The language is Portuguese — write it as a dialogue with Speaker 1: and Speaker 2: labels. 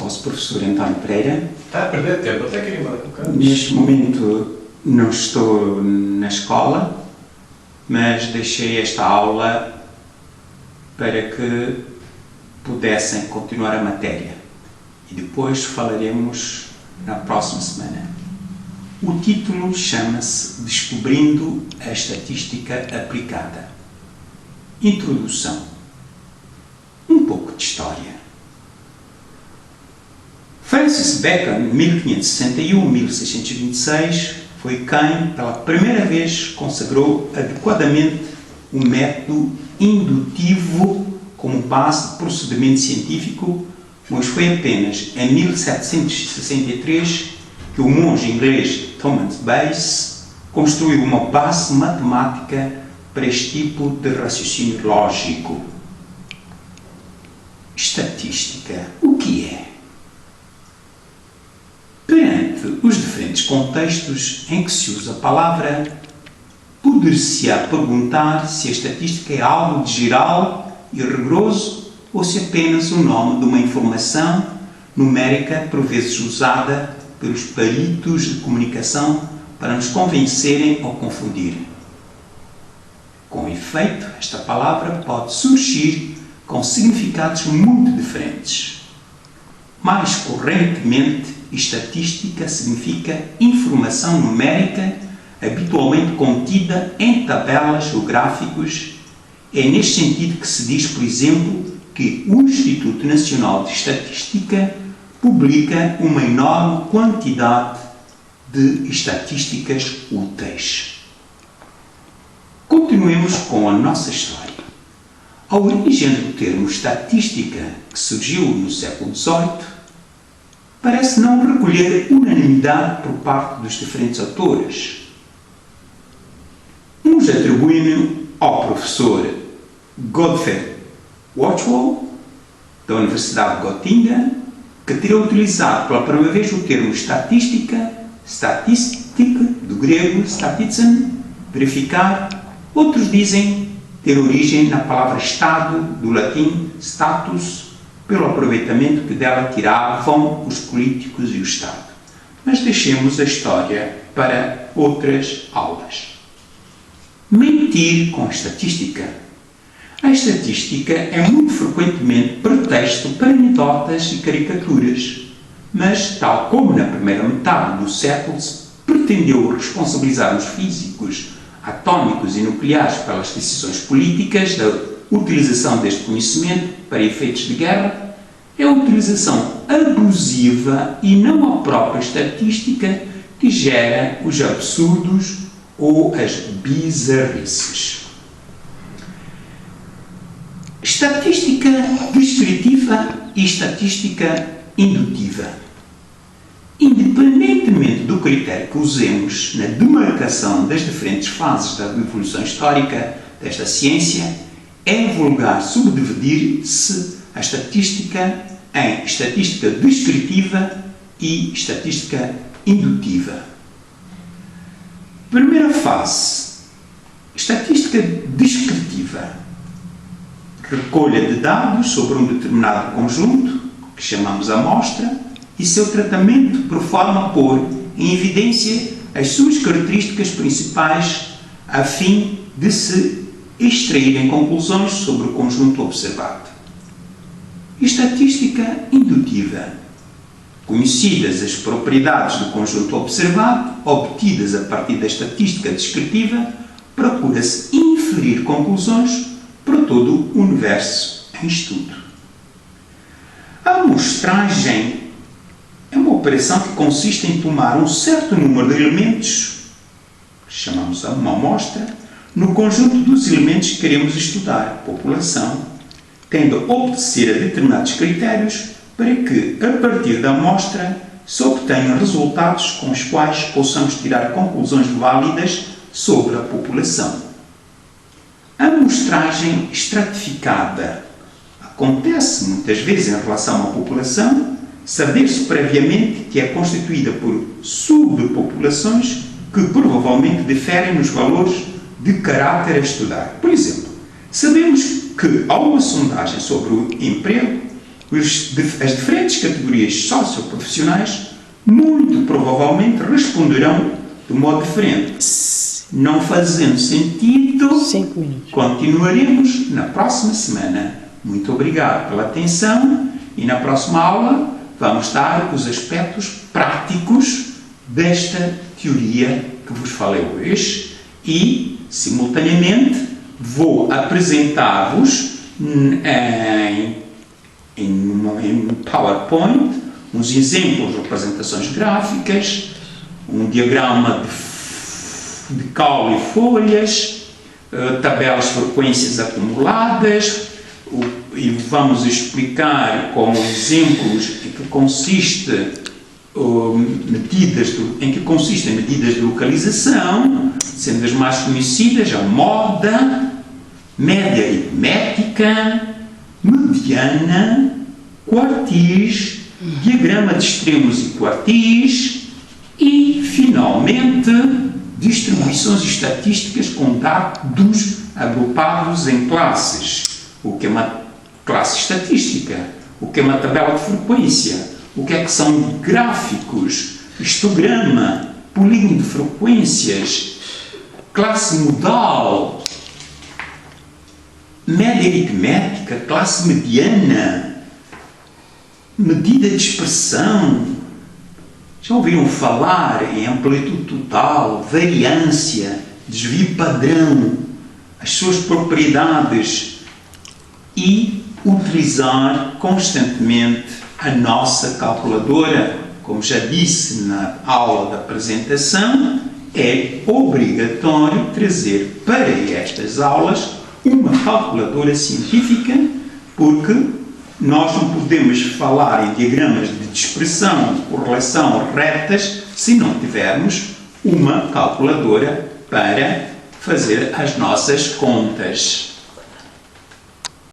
Speaker 1: vosso professor António Pereira.
Speaker 2: Está a perder tempo, até queria embora um bocado.
Speaker 1: Neste momento não estou na escola, mas deixei esta aula para que pudessem continuar a matéria. E depois falaremos na próxima semana. O título chama-se Descobrindo a Estatística Aplicada. Introdução. Um pouco de história. Francis Bacon, 1561-1626, foi quem, pela primeira vez, consagrou adequadamente o método indutivo como base de procedimento científico, mas foi apenas em 1763 que o monge inglês Thomas Bayes construiu uma base matemática para este tipo de raciocínio lógico. Estatística, o que é? Perante os diferentes contextos em que se usa a palavra, poder-se-á perguntar se a estatística é algo de geral e rigoroso ou se apenas o nome de uma informação numérica, por vezes usada pelos peritos de comunicação para nos convencerem ou confundir. Com efeito, esta palavra pode surgir com significados muito diferentes. Mais correntemente, estatística significa informação numérica habitualmente contida em tabelas ou gráficos. É neste sentido que se diz, por exemplo, que o Instituto Nacional de Estatística publica uma enorme quantidade de estatísticas úteis. Continuemos com a nossa história. A origem do termo estatística, que surgiu no século XVIII, parece não recolher unanimidade por parte dos diferentes autores. Uns atribuem ao professor Gottfried Watchwell, da Universidade de Gotinga, que teria utilizado pela primeira vez o termo estatística, statistik, do grego statizen, verificar. Outros dizem ter origem na palavra estado, do latim status, pelo aproveitamento que dela tiravam os políticos e o Estado. Mas deixemos a história para outras aulas. Mentir com a estatística. A estatística é muito frequentemente pretexto para anedotas e caricaturas, mas, tal como na primeira metade do século se pretendeu responsabilizar os físicos, atômicos e nucleares pelas decisões políticas da utilização deste conhecimento para efeitos de guerra, é a utilização abusiva e não a própria estatística que gera os absurdos ou as bizarrices. Estatística descritiva e estatística indutiva. Independentemente do critério que usemos na demarcação das diferentes fases da evolução histórica desta ciência, é vulgar subdividir-se a estatística em estatística descritiva e estatística indutiva. Primeira fase, estatística descritiva. Recolha de dados sobre um determinado conjunto, que chamamos amostra, e seu tratamento por forma a pôr em evidência as suas características principais a fim de se extraírem conclusões sobre o conjunto observado. Estatística indutiva. Conhecidas as propriedades do conjunto observado, obtidas a partir da estatística descritiva, procura-se inferir conclusões para todo o universo em estudo. A amostragem é uma operação que consiste em tomar um certo número de elementos, que chamamos uma amostra, no conjunto dos elementos que queremos estudar, população, tendo a obedecer a determinados critérios para que, a partir da amostra, se obtenham resultados com os quais possamos tirar conclusões válidas sobre a população. A amostragem estratificada acontece muitas vezes em relação a uma população, saber-se previamente que é constituída por subpopulações que provavelmente diferem nos valores de caráter a estudar. Por exemplo, sabemos que há uma sondagem sobre o emprego as diferentes categorias socioprofissionais muito provavelmente responderão de modo diferente. Não fazendo sentido,
Speaker 3: 5 minutos.
Speaker 1: continuaremos na próxima semana. Muito obrigado pela atenção e na próxima aula vamos dar os aspectos práticos desta teoria que vos falei hoje e, simultaneamente, vou apresentar-vos em PowerPoint uns exemplos de representações gráficas, um diagrama de caule e folhas, tabelas de frequências acumuladas, e vamos explicar com exemplos em que consistem medidas de localização, sendo as mais conhecidas a moda, média aritmética, mediana, quartis, diagrama de extremos e quartis e, finalmente, distribuições estatísticas com dados agrupados em classes. O que é uma classe estatística? O que é uma tabela de frequência? O que são gráficos, histograma, polígono de frequências, classe modal, média aritmética, classe mediana, medida de expressão. Já ouviram falar em amplitude total, variância, desvio padrão, as suas propriedades e utilizar constantemente a nossa calculadora. Como já disse na aula da apresentação, é obrigatório trazer para estas aulas uma calculadora científica, porque nós não podemos falar em diagramas de expressão, correlação, retas, se não tivermos uma calculadora para fazer as nossas contas.